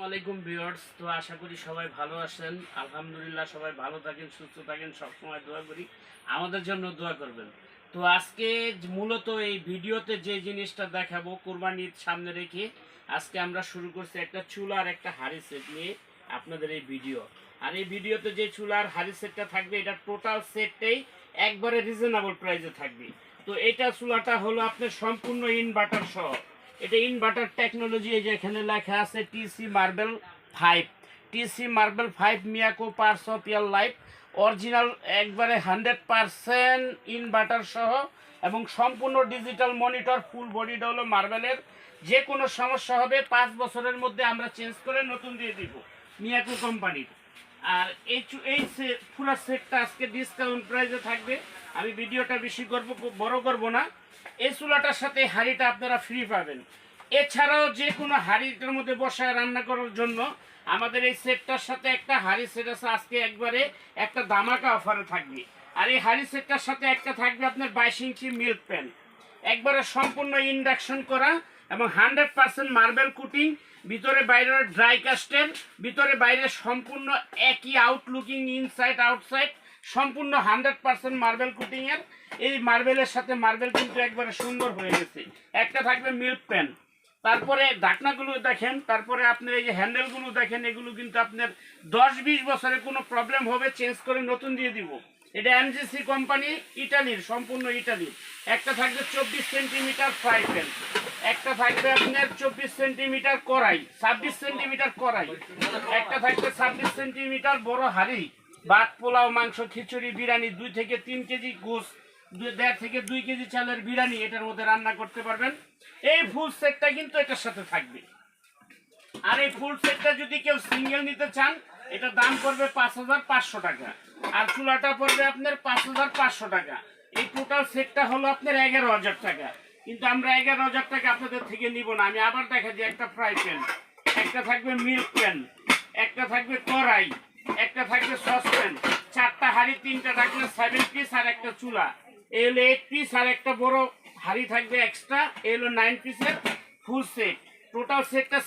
আসসালামাইকুম ভিউয়ার্স। তো আশা করি সবাই ভালো আছেন। আলহামদুলিল্লাহ সবাই ভালো থাকেন, সুস্থ থাকেন, সবসময় দোয়া করি, আমাদের জন্য দোয়া করবেন। তো আজকে মূলত এই ভিডিওতে যে জিনিসটা দেখাবো, কোরবানি ঈদ সামনে রেখে আজকে আমরা শুরু করছি একটা চুলা আর একটা হাড়ি সেট নিয়ে আপনাদের এই ভিডিও। আর এই ভিডিওতে যে চুলা আর হাড়ি সেটটা থাকবে, এটা টোটাল সেটটাই একবারে রিজনেবল প্রাইসে থাকবে। তো এটা চুলাটা হলো আপনার সম্পূর্ণ ইনভার্টার সহ। এটা ইনভার্টার টেকনোলজি, এই যে এখানে লেখা আছে TC marble 5, TC marble 5 Miyako parts of year life, original একবারে 100% ইনভার্টার সহ এবং সম্পূর্ণ ডিজিটাল মনিটর, ফুল বডিটা হলো মার্বেলের। যে কোনো সমস্যা হবে 5 বছরের মধ্যে আমরা চেঞ্জ করে নতুন দিয়ে দিব মিয়াকো কোম্পানির। আর এই পুরো সেটটা আজকে ডিসকাউন্ট প্রাইসে থাকবে। আমি ভিডিওটা বেশি বড় করব না। এই চুলাটার সাথে হাঁড়িটা আপনারা ফ্রি পাবেন। এছাড়াও যে কোনো হাঁড়িটার মধ্যে বসায় রান্না করার জন্য আমাদের এই সেটটার সাথে একটা হাঁড়ি সেট আছে, আজকে একবারে একটা ধামাকা অফারে থাকবে। আর এই হাঁড়ি সেটটার সাথে একটা থাকবে আপনার 22 ইঞ্চি মিল্ক প্যান, একবারে সম্পূর্ণ ইন্ডাকশন করা এবং 100% মার্বেল কুটিং, ভিতরে বাইরে ড্রাই কাস্টের, ভিতরে বাইরে সম্পূর্ণ একই আউটলুকিং, ইনসাইড আউটসাইড সম্পূর্ণ 100% মার্বেল কুটিংয়ের। এই মার্বেলের সাথে মার্বেল কিন্তু একবারে সুন্দর হয়ে গেছে। একটা থাকবে মিল্ক প্যান, তারপরে ঢাকনাগুলো দেখেন, তারপরে আপনার এই যে হ্যান্ডেলগুলো দেখেন, এগুলো কিন্তু আপনার 10-20 বছরে কোনো প্রবলেম হবে চেঞ্জ করে নতুন দিয়ে দিব। এটা এমজিসি কোম্পানি, ইটালির, সম্পূর্ণ ইটালির। একটা থাকবে 24 সেন্টিমিটার ফ্রাই প্যান, একটা থাকবে আপনার 24 সেন্টিমিটার কড়াই, 26 সেন্টিমিটার কড়াই, একটা থাকবে 26 সেন্টিমিটার বড় হাঁড়ি, ভাত, পোলাও, মাংস, খিচুড়ি, বিরিয়ানি, 2 থেকে 3 কেজি গোস, 1.5 থেকে 2 কেজি চালের বিরিয়ানি এটার মধ্যে রান্না করতে পারবেন। এই ফুল সেটটা কিন্তু এটার সাথে থাকবে। আর এই ফুল সেটটা যদি কেউ সিঙ্গেল নিতে চান, এটা দাম পড়বে 5500 টাকা, আর চুলাটা পড়বে আপনার 5500 টাকা। এই টোটাল সেটটা হলো আপনার 11000 টাকা। কিন্তু আমরা 11000 টাকা আপনাদের থেকে নিব না। আমি আবার দেখা যায়, একটা ফ্রাই প্যান, একটা থাকবে মিল্ক প্যান, একটা থাকবে কড়াই, একটা থাকবে সসপ্যান, 4টা হাঁড়ি, 3টা ঢাকনা, 7 পিস, আর একটা চুলা। এই হলো 8 পিস, আর একটা বড় হাঁড়ি থাকবে এক্সট্রা। এই হলো 9 পিসের ফুল সেট। টোটাল সেটটা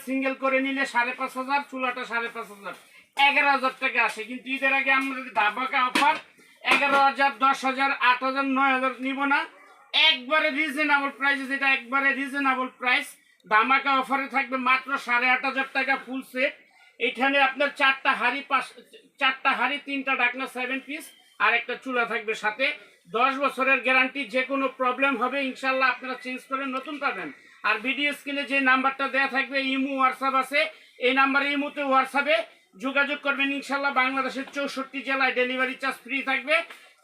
সিঙ্গেল করে নিলে 5500, চুলাটা 5500, 11000 টাকা আসে। কিন্তু ঈদের আগে আমরা ধামাকা অফার, 11000, 10000, 8000, 9000 নিব না, একবারে রিজনেবল প্রাইসে, যেটা একবারে রিজনেবল প্রাইস ধামাকা অফারে থাকবে মাত্র 8500 টাকা ফুল সেট। এখানে আপনার 4টা হাঁড়ি, 3টা ঢাকনা, 7 পিস, আর একটা চুলা থাকবে সাথে। 10 বছরের গ্যারান্টি, যে কোনো প্রবলেম হবে ইনশাল্লাহ আপনারা চেঞ্জ করে নতুন পাবেন। আর ভিডিও স্ক্রিনে যে নাম্বারটা দেওয়া থাকবে, ইমো হোয়াটসঅ্যাপ আছে, এই নাম্বারে ইমোতে হোয়াটসঅ্যাপে যোগাযোগ করবেন। ইনশাল্লাহ বাংলাদেশের 64 জেলায় ডেলিভারি চার্জ ফ্রি থাকবে,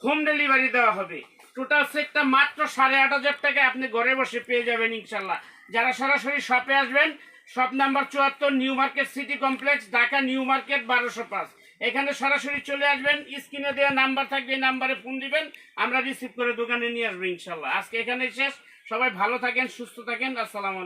হোম ডেলিভারি দেওয়া হবে। টোটাল সেটটা মাত্র 8500 টাকায় আপনি ঘরে বসে পেয়ে যাবেন ইনশাল্লাহ। যারা সরাসরি শপে আসবেন, shop number 74, new market city complex, Dhaka new market 1205। এখানে সরাসরি চলে আসবেন, স্ক্রিনে দেওয়া নাম্বার থাকবে, এই নাম্বারে ফোন দিবেন, আমরা রিসিভ করে দোকানে নিয়ে আসবো ইনশাল্লাহ। আজকে এখানে শেষ। সবাই ভালো থাকেন, সুস্থ থাকেন। আসসালামু আলাইকুম।